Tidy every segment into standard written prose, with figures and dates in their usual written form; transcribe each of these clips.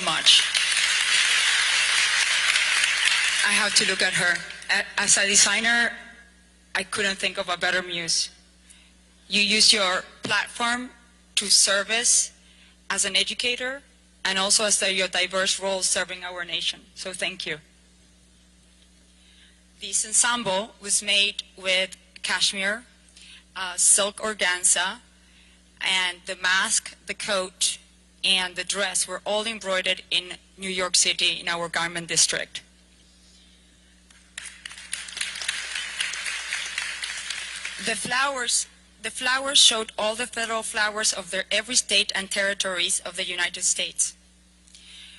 much. I have to look at her. As a designer, I couldn't think of a better muse. You use your platform to service as an educator and also as your diverse role serving our nation. So thank you. This ensemble was made with cashmere, silk organza, and the mask, the coat, and the dress were all embroidered in New York City in our garment district. The flowers showed all the federal flowers of every state and territories of the United States,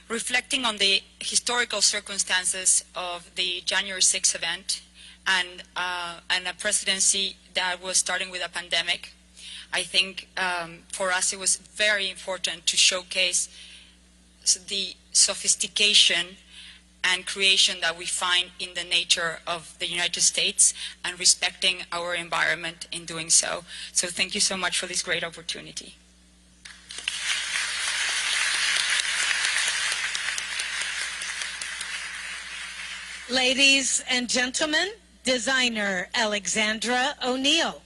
reflecting on the historical circumstances of the January 6th event and a presidency that was starting with a pandemic. I think for us it was very important to showcase the sophistication and creation that we find in the nature of the United States and respecting our environment in doing so. So thank you so much for this great opportunity. Ladies and gentlemen, designer Alexandra O'Neill.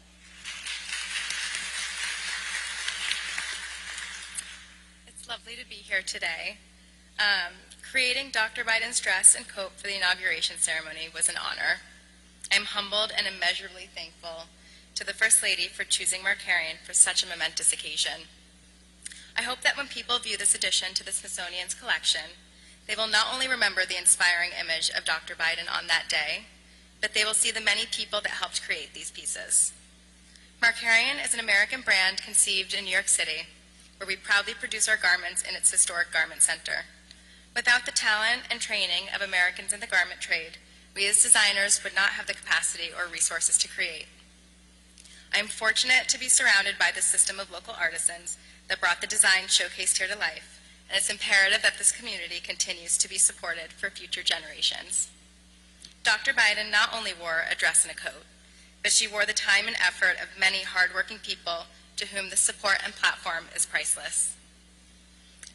It's lovely to be here today. Creating Dr. Biden's dress and coat for the inauguration ceremony was an honor. I'm humbled and immeasurably thankful to the First Lady for choosing Markarian for such a momentous occasion. I hope that when people view this addition to the Smithsonian's collection, they will not only remember the inspiring image of Dr. Biden on that day, but they will see the many people that helped create these pieces. Markarian is an American brand conceived in New York City, where we proudly produce our garments in its historic garment center. Without the talent and training of Americans in the garment trade, we as designers would not have the capacity or resources to create. I am fortunate to be surrounded by this system of local artisans that brought the design showcased here to life, and it's imperative that this community continues to be supported for future generations. Dr. Biden not only wore a dress and a coat, but she wore the time and effort of many hardworking people to whom the support and platform is priceless.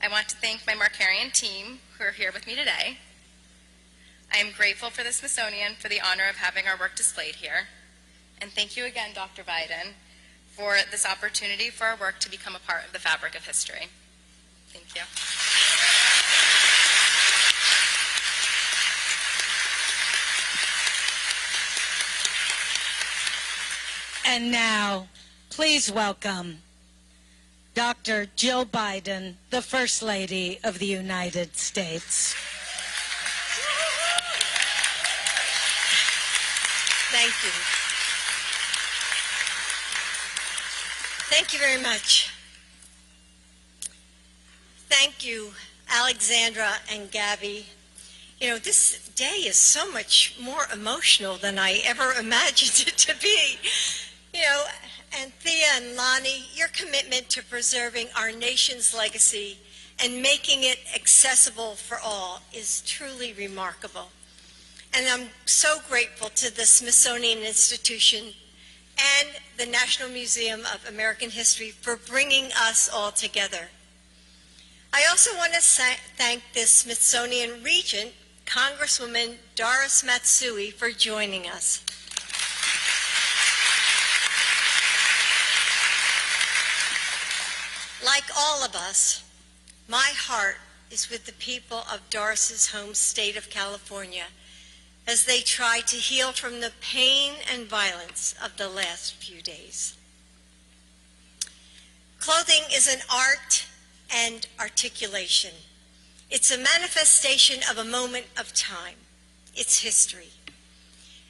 I want to thank my Markarian team who are here with me today. I am grateful for the Smithsonian for the honor of having our work displayed here. And thank you again, Dr. Biden, for this opportunity for our work to become a part of the fabric of history. Thank you. And now, please welcome Dr. Jill Biden, the First Lady of the United States. Thank you. Thank you very much. Thank you, Alexandra and Gabby. You know, this day is so much more emotional than I ever imagined it to be. You know, and Thea and Lonnie, your commitment to preserving our nation's legacy and making it accessible for all is truly remarkable. And I'm so grateful to the Smithsonian Institution and the National Museum of American History for bringing us all together. I also want to thank the Smithsonian Regent, Congresswoman Doris Matsui, for joining us. Like all of us, my heart is with the people of Doris's home state of California as they try to heal from the pain and violence of the last few days. Clothing is an art and articulation. It's a manifestation of a moment of time. It's history.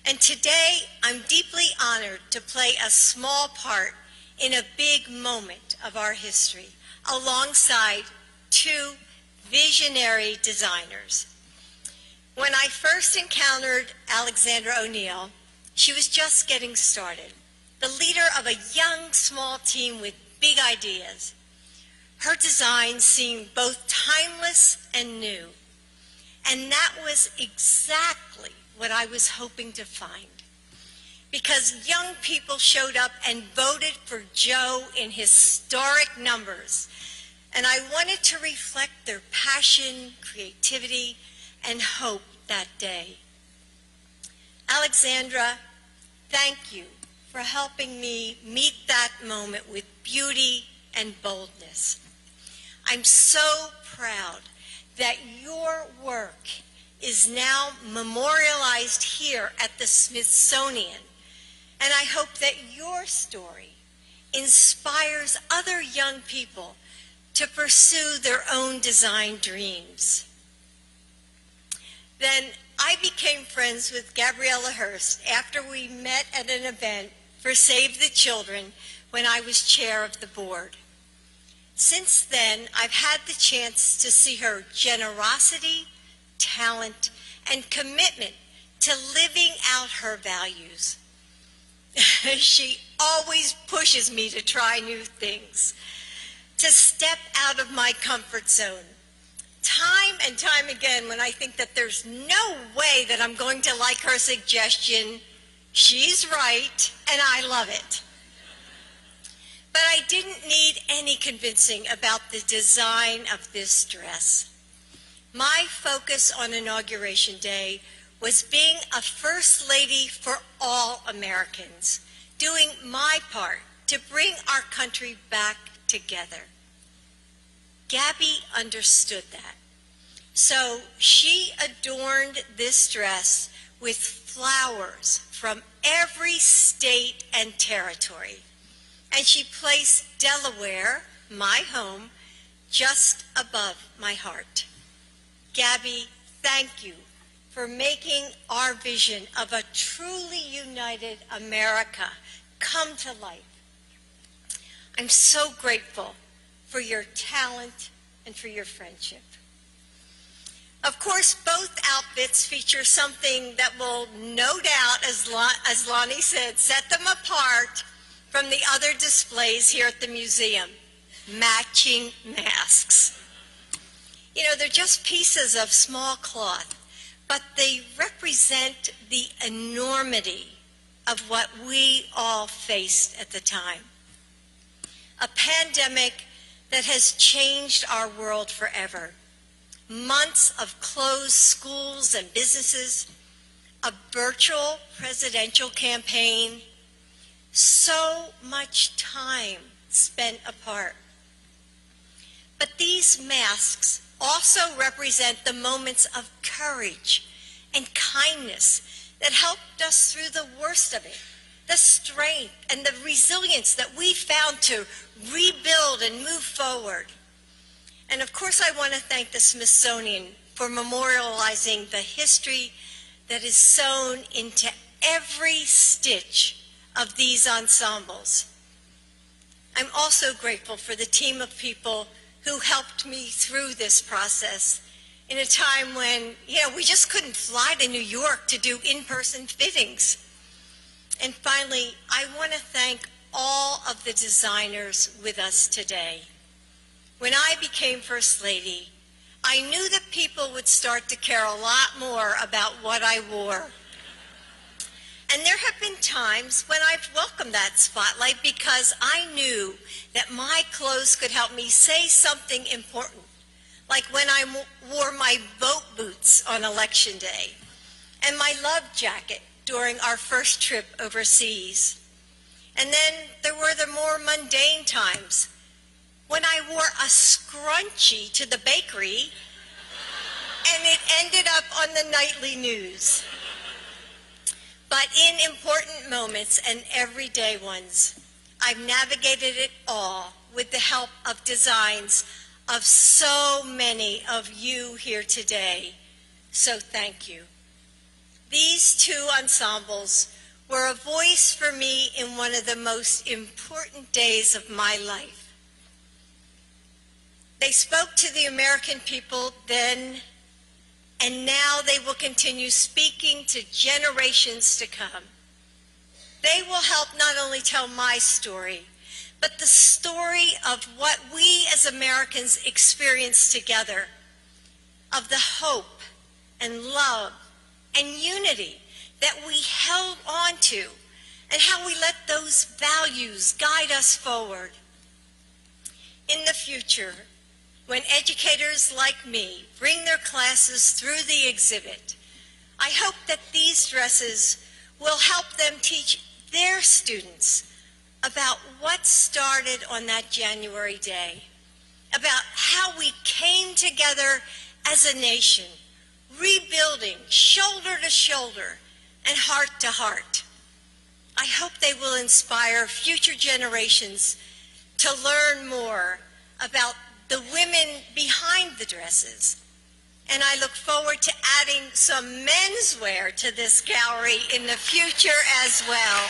And today, I'm deeply honored to play a small part in a big moment of our history, alongside two visionary designers. When I first encountered Alexandra O'Neill, she was just getting started, the leader of a young, small team with big ideas. Her design seemed both timeless and new, and that was exactly what I was hoping to find. Because young people showed up and voted for Joe in historic numbers. and I wanted to reflect their passion, creativity, and hope that day. Alexandra, thank you for helping me meet that moment with beauty and boldness. I'm so proud that your work is now memorialized here at the Smithsonian, and I hope that your story inspires other young people to pursue their own design dreams. Then I became friends with Gabriella Hearst after we met at an event for Save the Children when I was chair of the board. Since then, I've had the chance to see her generosity, talent, and commitment to living out her values. She always pushes me to try new things, to step out of my comfort zone. Time and time again, when I think that there's no way that I'm going to like her suggestion, she's right, and I love it. But I didn't need any convincing about the design of this dress. My focus on Inauguration Day was being a First Lady for all Americans, doing my part to bring our country back together. Gabby understood that. So she adorned this dress with flowers from every state and territory. And she placed Delaware, my home, just above my heart. Gabby, thank you for making our vision of a truly united America come to life. I'm so grateful for your talent and for your friendship. Of course, both outfits feature something that will no doubt, as Lonnie said, set them apart from the other displays here at the museum: matching masks. You know, they're just pieces of small cloth, but they represent the enormity of what we all faced at the time. A pandemic that has changed our world forever. Months of closed schools and businesses, a virtual presidential campaign, so much time spent apart. But these masks also represent the moments of courage and kindness that helped us through the worst of it, the strength and the resilience that we found to rebuild and move forward. And of course, I want to thank the Smithsonian for memorializing the history that is sewn into every stitch of these ensembles. I'm also grateful for the team of people who helped me through this process in a time when, we just couldn't fly to New York to do in-person fittings. And finally, I want to thank all of the designers with us today. When I became First Lady, I knew that people would start to care a lot more about what I wore. And there have been times when I've welcomed that spotlight because I knew that my clothes could help me say something important, like when I wore my boat boots on Election Day and my love jacket during our first trip overseas. And then there were the more mundane times when I wore a scrunchie to the bakery and it ended up on the nightly news. But in important moments and everyday ones, I've navigated it all with the help of designs of so many of you here today. So thank you. These two ensembles were a voice for me in one of the most important days of my life. They spoke to the American people then, and now they will continue speaking to generations to come. They will help not only tell my story, but the story of what we as Americans experienced together, of the hope and love and unity that we held on to, and how we let those values guide us forward. In the future, when educators like me bring their classes through the exhibit. I hope that these dresses will help them teach their students about what started on that January day, about how we came together as a nation, rebuilding shoulder to shoulder and heart to heart. I hope they will inspire future generations to learn more about the women behind the dresses. And I look forward to adding some menswear to this gallery in the future as well.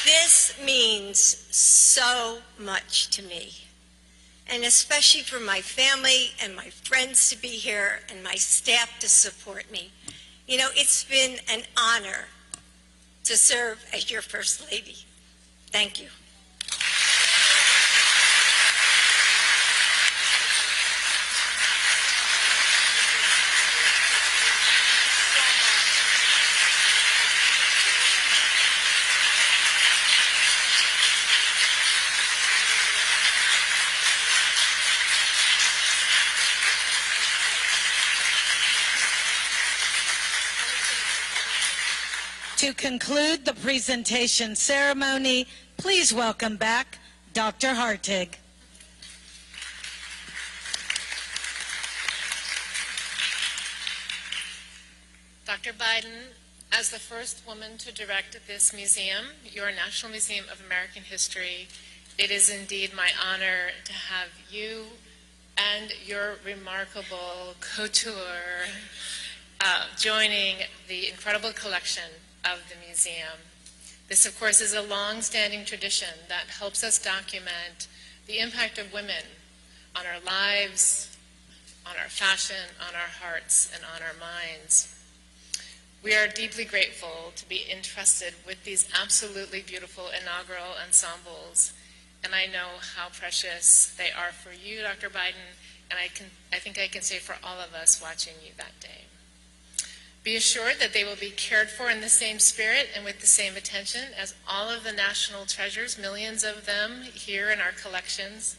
This means so much to me, and especially for my family and my friends to be here and my staff to support me. You know, it's been an honor to serve as your First Lady. Thank you. To conclude the presentation ceremony, please welcome back Dr. Hartig. Dr. Biden, as the first woman to direct this museum, your National Museum of American History, it is indeed my honor to have you and your remarkable couture joining the incredible collection of the museum. This, of course, is a long-standing tradition that helps us document the impact of women on our lives, on our fashion, on our hearts, and on our minds. We are deeply grateful to be entrusted with these absolutely beautiful inaugural ensembles, and I know how precious they are for you, Dr. Biden, and I think I can say for all of us watching you that day. Be assured that they will be cared for in the same spirit and with the same attention as all of the national treasures, millions of them here in our collections.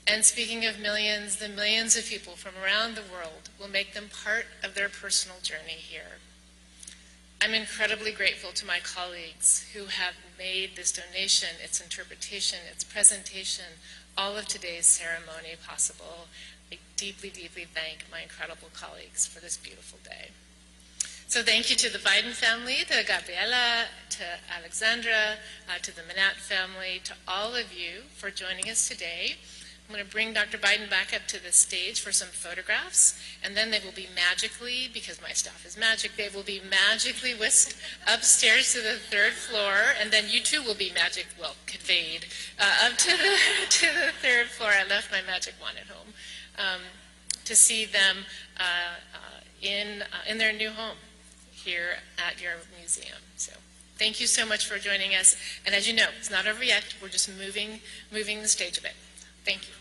And speaking of millions, the millions of people from around the world will make them part of their personal journey here. I'm incredibly grateful to my colleagues who have made this donation, its interpretation, its presentation, all of today's ceremony possible. I deeply, deeply thank my incredible colleagues for this beautiful day. So thank you to the Biden family, to Gabriela, to Alexandra, to the Manat family, to all of you for joining us today. I'm going to bring Dr. Biden back up to the stage for some photographs, and then they will be magically, because my staff is magic, they will be magically whisked upstairs to the 3rd floor, and then you too will be conveyed up to the 3rd floor. I left my magic wand at home to see them in their new home here at your museum. So thank you so much for joining us. And as you know, it's not over yet. We're just moving the stage a bit. Thank you.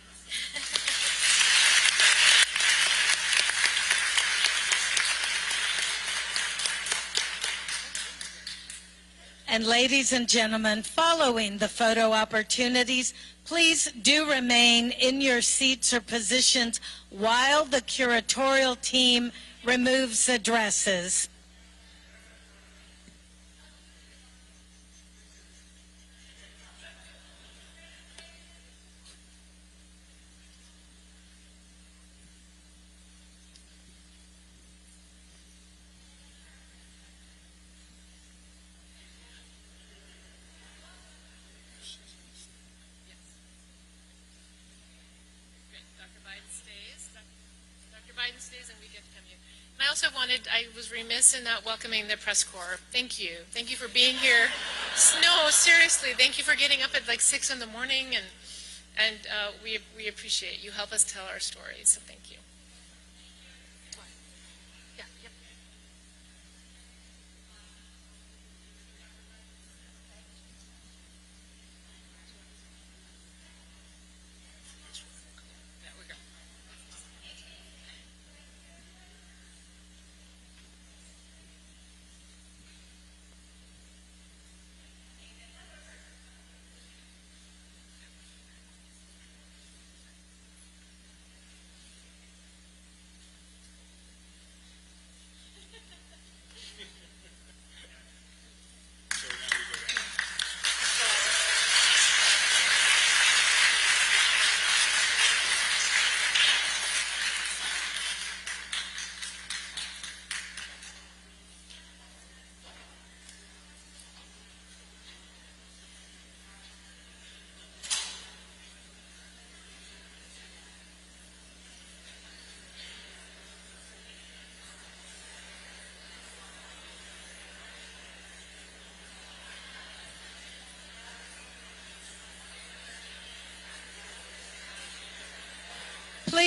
And ladies and gentlemen, following the photo opportunities, please do remain in your seats or positions while the curatorial team removes the dresses. I was remiss in not welcoming the press corps. Thank you. Thank you for being here. No, seriously, thank you for getting up at like 6 in the morning, and we appreciate it. You help us tell our stories, so thank you. Yeah, yep. There we go.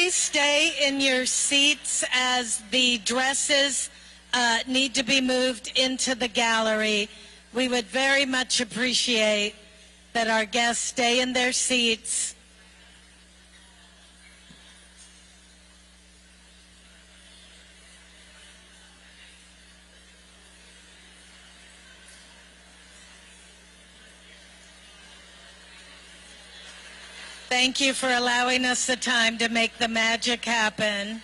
Please stay in your seats as the dresses need to be moved into the gallery. We would very much appreciate that our guests stay in their seats. Thank you for allowing us the time to make the magic happen.